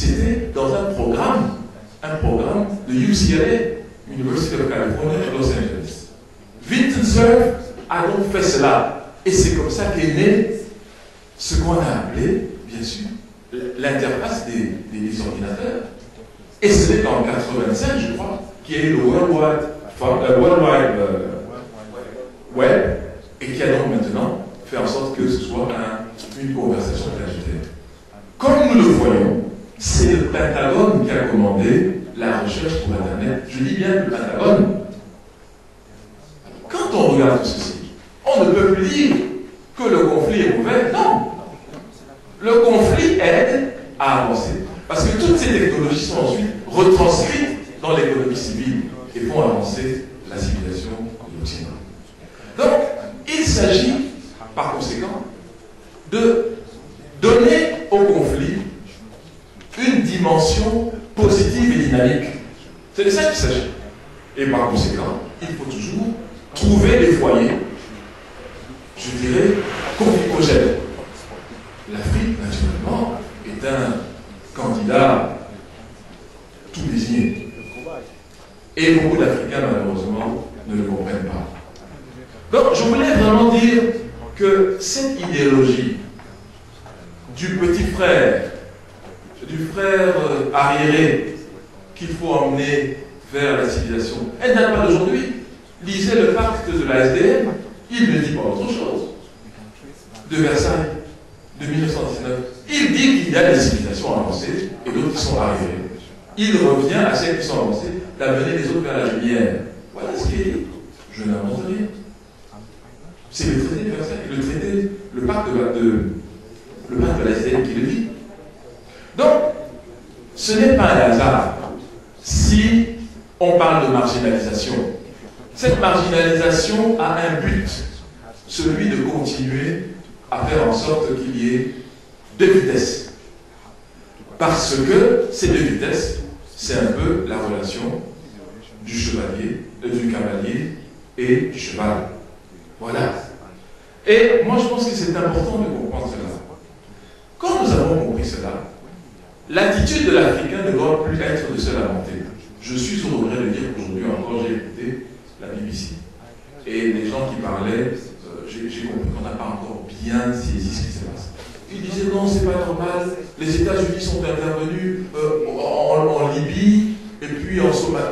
c'était dans un programme de UCLA, University of California, Los Angeles. Vinton Cerf a donc fait cela. Et c'est comme ça qu'est né ce qu'on a appelé, bien sûr, l'interface des ordinateurs. Et c'est en 1985, je crois, qu'il y a eu le World Wide Web, et qui a donc maintenant fait en sorte que ce soit une conversation planétaire. Comme nous le voyons, c'est le Pentagone qui a commandé la recherche pour Internet. Je dis bien le Pentagone. Quand on regarde ceci, on ne peut plus dire que le conflit est mauvais. Non. Le conflit aide à avancer. Parce que toutes ces technologies sont ensuite retranscrites dans l'économie civile et font avancer la civilisation de l'Occident. Donc, il s'agit, par conséquent, de donner au conflit une dimension positive et dynamique. C'est de ça qu'il s'agit. Et par conséquent, il faut toujours trouver des foyers, je dirais, conflictogènes. L'Afrique, naturellement, est un candidat tout désigné. Et beaucoup d'Africains, malheureusement, ne le comprennent pas. Donc, je voulais vraiment dire que cette idéologie du petit frère, du frère arriéré qu'il faut emmener vers la civilisation, elle n'a pas d'aujourd'hui. Lisez le pacte de la SDN, il ne dit pas autre chose. De Versailles, de 1919. Il dit qu'il y a des civilisations avancées et d'autres qui sont arrivées. Il revient à celles qui sont avancées d'amener les autres vers la lumière. Voilà ce qu'il dit. Je n'invente rien. C'est le traité de Versailles, le pacte de la SDN qui le dit. Donc, ce n'est pas un hasard si on parle de marginalisation. Cette marginalisation a un but, celui de continuer à faire en sorte qu'il y ait deux vitesses. Parce que ces deux vitesses, c'est un peu la relation du chevalier, du cavalier et du cheval. Voilà. Et moi, je pense que c'est important de comprendre cela. Quand nous avons compris cela, l'attitude de l'Africain ne doit plus être de se lamenter. Je suis au regret de dire qu'aujourd'hui encore, j'ai écouté la BBC. Et les gens qui parlaient, j'ai compris qu'on n'a pas encore bien saisi ce qui se passe. Ils disaient non, c'est pas normal, les États-Unis sont intervenus en Libye et puis en Somalie.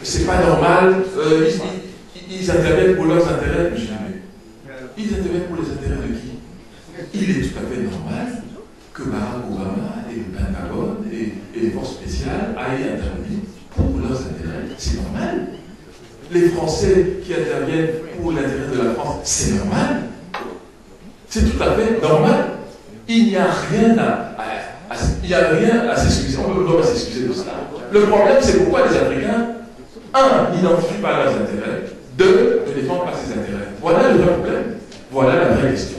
C'est pas normal, ils interviennent pour leurs intérêts. Mais ils interviennent pour les intérêts de qui? Il est tout à fait normal que Barack Obama et le Pentagone et les forces spéciales aillent intervenir pour leurs intérêts. C'est normal. Les Français qui interviennent pour l'intérêt de la France, c'est normal. C'est tout à fait normal. Il n'y a rien à s'excuser. On ne peut pas s'excuser de cela. Le problème, c'est pourquoi les Africains, un, n'identifient pas leurs intérêts, deux, ne défendent pas ses intérêts. Voilà le vrai problème. Voilà la vraie question.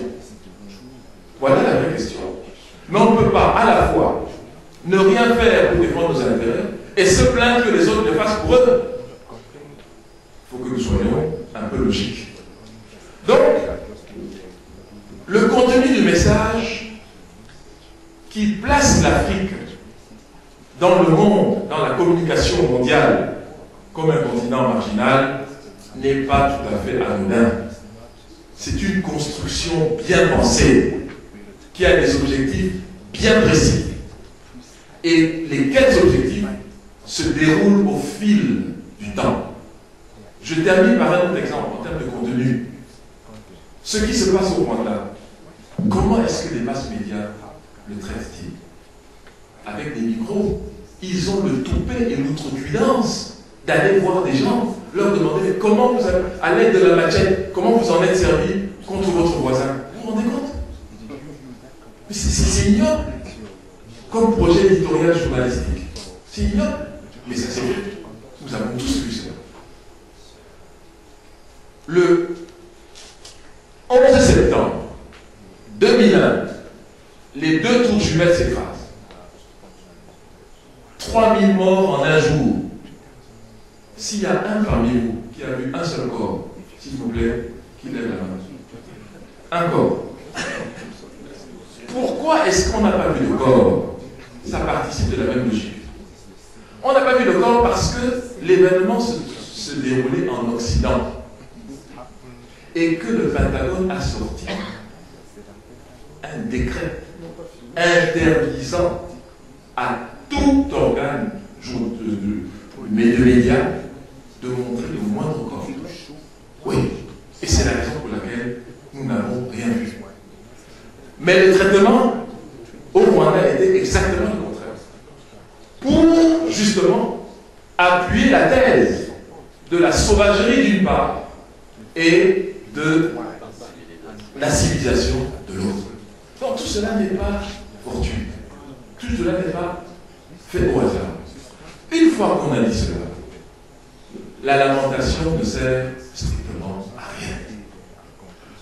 Voilà la vraie question. Mais on ne peut pas à la fois ne rien faire pour défendre nos intérêts et se plaindre que les autres le fassent pour eux. Il faut que nous soyons un peu logiques. Donc, le contenu du message qui place l'Afrique dans le monde, dans la communication mondiale, comme un continent marginal, n'est pas tout à fait anodin. C'est une construction bien pensée, qui a des objectifs bien précis. Et lesquels objectifs se déroulent au fil du temps. Je termine par un autre exemple en termes de contenu. Ce qui se passe au Rwanda, comment est-ce que les masses médias le traitent-ils? Avec des micros. Ils ont le toupet et l'outrecuidance d'aller voir des gens, leur demander comment vous avez, à l'aide de la machette, comment vous en êtes servi contre votre voisin. Vous vous rendez compte? Mais c'est ignoble comme projet éditorial journalistique. C'est ignoble. Mais ça s'est fait. Nous avons tous vu ça. Le 11 septembre 2001, les deux tours jumelles s'écrasent. 3000 morts en un jour. S'il y a un parmi vous qui a vu un seul corps, s'il vous plaît, qu'il lève la main. Un corps. Pourquoi est-ce qu'on n'a pas vu le corps? Ça participe de la même logique. On n'a pas vu le corps parce que l'événement se déroulait en Occident et que le Pentagone a sorti un décret interdisant à tout organe de médias de montrer le moindre corps. Oui, et c'est la raison pour laquelle nous n'avons rien vu. Mais le traitement au Rwanda était exactement le contraire. Pour justement appuyer la thèse de la sauvagerie d'une part et de la civilisation de l'autre. Donc tout cela n'est pas fortuit. Tout cela n'est pas fait au hasard. Une fois qu'on a dit cela, la lamentation ne sert strictement à rien.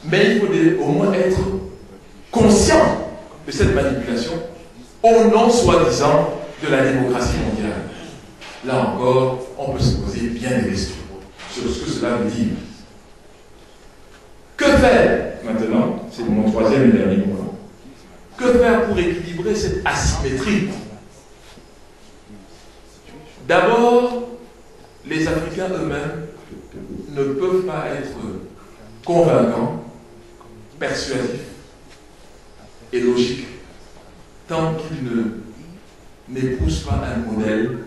Mais il faut au moins être conscient de cette manipulation au nom soi-disant de la démocratie mondiale. Là encore, on peut se poser bien des questions sur ce que cela veut dire. Que faire maintenant? C'est mon troisième et dernier point. Que faire pour équilibrer cette asymétrie? D'abord, les Africains eux-mêmes ne peuvent pas être convaincants, persuasifs et logiques tant qu'ils n'épousent pas un modèle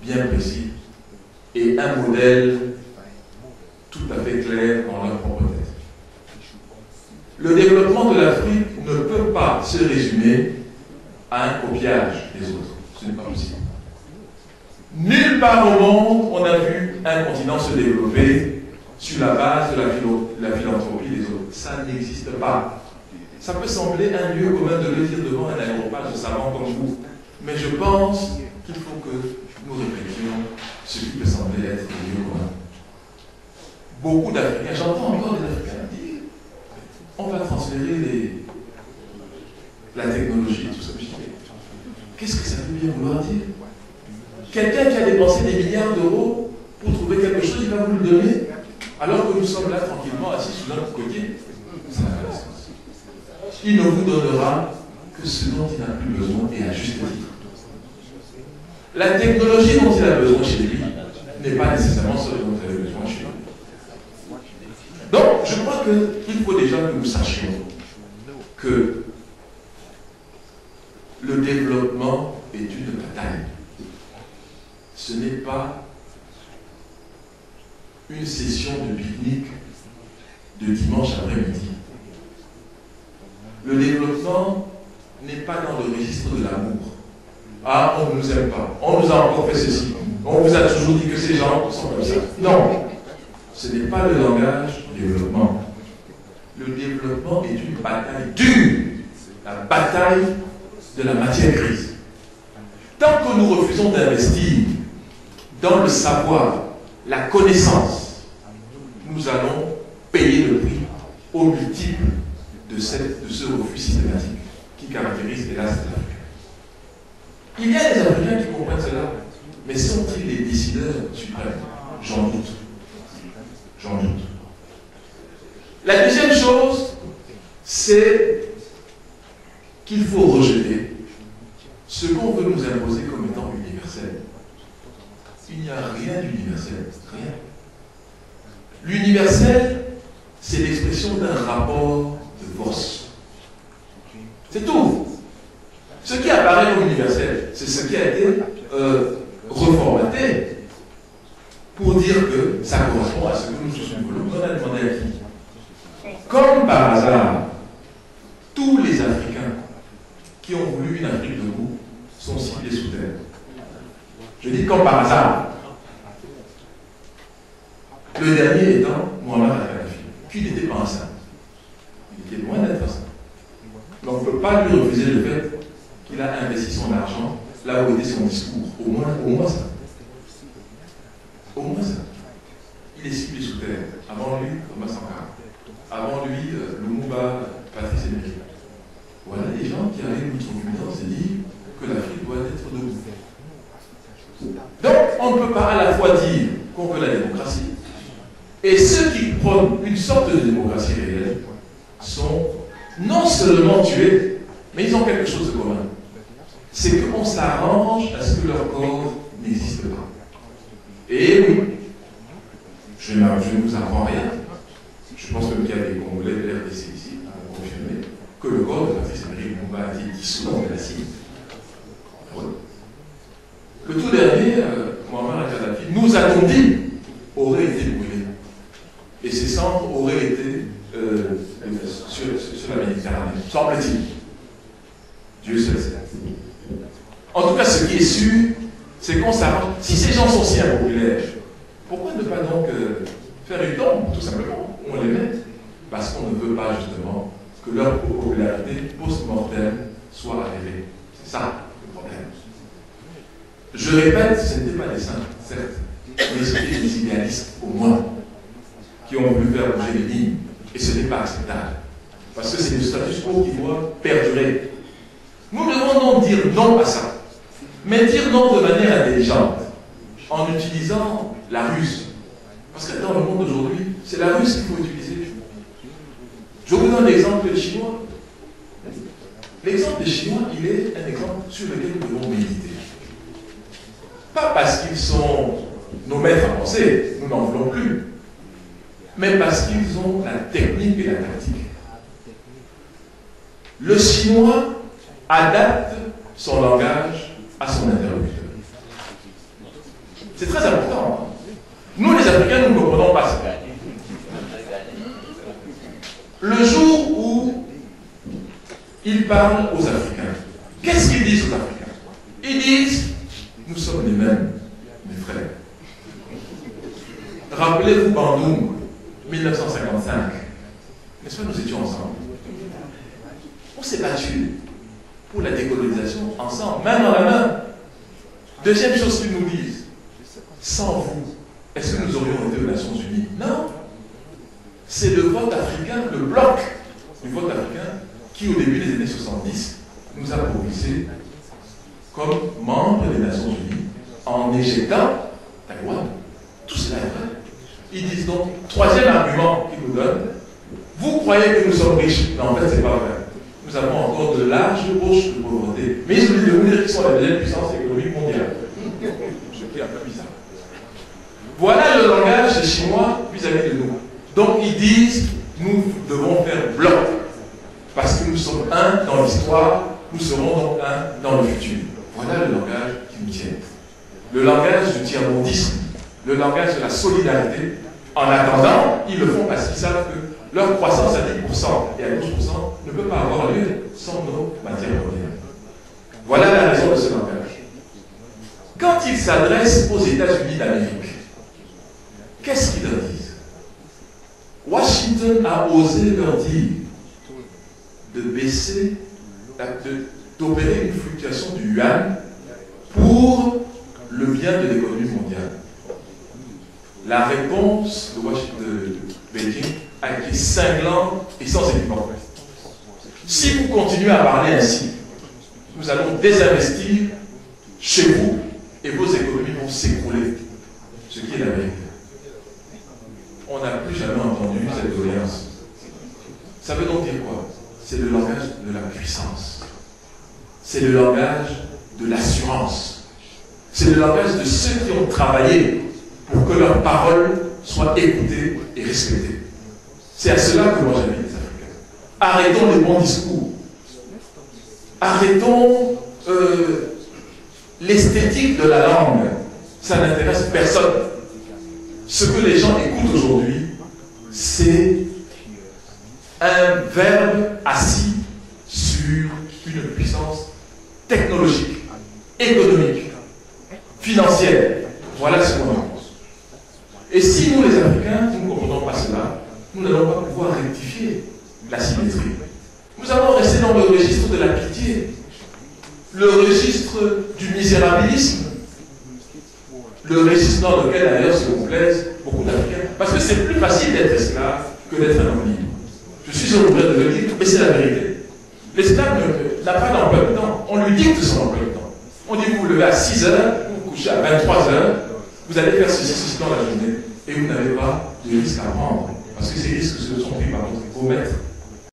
bien précis et un modèle tout à fait clair dans leur propre tête. Le développement de l'Afrique ne peut pas se résumer à un copiage des autres. Ce n'est pas possible. Nulle part au monde, on a vu un continent se développer sur la base de la philanthropie des autres. Ça n'existe pas. Ça peut sembler un lieu commun de le dire devant un aéroport de savants comme vous, mais je pense qu'il faut que nous répétions ce qui peut sembler être un lieu commun. Beaucoup d'Africains, j'entends encore des Africains dire on va transférer la technologie, tout ça. Qu'est-ce que ça veut bien vouloir dire? Quelqu'un qui a dépensé des milliards d'euros pour trouver quelque chose, il va vous le donner, alors que nous sommes là tranquillement assis sous notre côté. Il ne vous donnera que ce dont il n'a plus besoin et à juste titre. La technologie dont il a besoin chez lui n'est pas nécessairement ce dont il a besoin chez lui. Donc, je crois qu'il faut déjà que nous sachions que le développement est une bataille. Ce n'est pas une session de pique-nique de dimanche après-midi. Le développement n'est pas dans le registre de l'amour. Ah, on ne nous aime pas. On nous a encore fait ceci. On vous a toujours dit que ces gens sont comme ça. Non. Ce n'est pas le langage du développement. Le développement est une bataille dure. La bataille de la matière grise. Tant que nous refusons d'investir dans le savoir, la connaissance, nous allons payer le prix au multiple de ce refus systématique qui caractérise hélas l'Afrique. Il y a des Africains qui comprennent cela, mais sont-ils les décideurs suprêmes? J'en doute. J'en doute. La deuxième chose, c'est qu'il faut rejeter ce qu'on veut nous imposer comme étant universel. Il n'y a rien d'universel. Rien. L'universel, c'est l'expression d'un rapport de force. C'est tout. Ce qui apparaît comme universel, c'est ce qui a été reformaté pour dire que ça correspond à ce que nous voulons. On a demandé à qui? Comme par hasard, tous les Africains qui ont voulu une Afrique debout sont ciblés sous terre. Je dis comme par hasard. Le dernier étant Mohamed Al-Kadhafi, qui n'était pas enceint. Il était loin d'être enceint. Donc on ne peut pas lui refuser le fait qu'il a investi son argent là où était son discours. Au moins ça. Au moins ça. Il est ciblé sous terre. Avant lui, Thomas Sankara. Avant lui, Lumumba, Patrice Emery. Voilà des gens qui avaient une confidence et disent que l'Afrique doit être debout. Donc, on ne peut pas à la fois dire qu'on veut la démocratie, et ceux qui prônent une sorte de démocratie réelle sont non seulement tués, mais ils quelque chose de commun. C'est qu'on s'arrange à ce que leur corps n'existe pas. Et oui, je ne vous apprends rien. Je pense même qu'il y a des Congolais de l'RDC ici à confirmer que le corps de Patrice Emery Lumumba a été dissous dans de l'acide. Voilà. Le tout dernier, Mohamed Kadhafi, nous a-t-on dit, aurait été brûlé. Et ces cendres auraient été sur la Méditerranée, semble-t-il. Dieu seul sait. En tout cas, ce qui est sûr, c'est qu'on s'arrange. Si ces gens sont si impopulaires, pourquoi ne pas donc faire une tombe, tout simplement, où on les met? Parce qu'on ne veut pas, justement, que leur popularité post-mortem soit arrivée. C'est ça, le problème. Je répète, ce n'étaient pas des saints, certes, mais c'était des idéalistes, au moins, qui ont voulu faire bouger les lignes. Et ce n'est pas acceptable. Parce que c'est le status quo qui doit perdurer. Nous devons donc dire non à ça. Mais dire non de manière intelligente, en utilisant la ruse. Parce que dans le monde d'aujourd'hui, c'est la ruse qu'il faut utiliser. Je vous donne l'exemple des Chinois. L'exemple des Chinois, il est un exemple sur lequel nous devons méditer. Pas parce qu'ils sont nos maîtres à penser, nous n'en voulons plus, mais parce qu'ils ont la technique et la tactique. Le Chinois adapte son langage à son interlocuteur. C'est très important. Nous, les Africains, nous ne comprenons pas ça. Le jour où ils parlent aux Africains, qu'est-ce qu'ils disent aux Africains? Ils disent, nous sommes les mêmes, mes frères. Rappelez-vous Bandung, 1955. N'est-ce pas, nous étions ensemble. On s'est battu pour la décolonisation ensemble, main dans la main. Deuxième chose qu'ils nous disent, sans vous, est-ce que nous aurions été aux Nations Unies? Non. C'est le vote africain, le bloc du vote africain, qui au début des années 70 nous a propulsés comme membres des Nations Unies en éjectant Taïwan. Tout cela est vrai. Ils disent donc, troisième argument qu'ils nous donnent, vous croyez que nous sommes riches, mais en fait, ce n'est pas vrai. Nous avons encore de larges poches de pauvreté. Mais ils oublient de vous dire qu'ils sont la deuxième puissance économique mondiale. Ce qui est un peu bizarre. Voilà le langage des Chinois vis-à-vis de nous. Donc ils disent, nous devons faire bloc. Parce que nous sommes un dans l'histoire, nous serons donc un dans le futur. Voilà le langage qui nous tient. Le langage du tiers-mondisme, le langage de la solidarité. En attendant, ils le font parce qu'ils savent que leur croissance à 10% et à 12% ne peut pas avoir lieu sans nos matières premières. Voilà la raison de ce langage. Quand ils s'adressent aux États-Unis d'Amérique, qu'est-ce qu'ils leur disent? Washington a osé leur dire de baisser, d'opérer une fluctuation du yuan pour le bien de l'économie mondiale. La réponse de Beijing a été cinglante et sans équivoque. Si vous continuez à parler ainsi, nous allons désinvestir chez vous et vos économies vont s'écrouler. Ce qui est la vérité. On n'a plus jamais entendu cette doléance. Ça veut donc dire quoi? C'est le langage de la puissance. C'est le langage de l'assurance. C'est le langage de ceux qui ont travaillé pour que leurs paroles soient écoutées et respectées. C'est à cela que moi j'invite les Africains. Arrêtons les bons discours. Arrêtons l'esthétique de la langue. Ça n'intéresse personne. Ce que les gens écoutent aujourd'hui, c'est un verbe assis sur une puissance technologique, économique, financière. Voilà ce qu'on pense. Et si nous, les Africains, nous ne comprenons pas cela, nous n'allons pas pouvoir rectifier la symétrie. Nous allons rester dans le registre de la pitié, le registre du misérabilisme, le registre dans lequel d'ailleurs se complaisent beaucoup d'Africains. Parce que c'est plus facile d'être esclave que d'être un homme libre. Je suis obligé de le dire, mais c'est la vérité. L'esclave n'a pas d'emploi de temps. On lui dicte son emploi de temps. On dit vous vous levez à 6 heures, vous vous couchez à 23 heures, vous allez faire ceci dans la journée, et vous n'avez pas de risque à prendre. Parce que ces risques se sont pris par vos maîtres.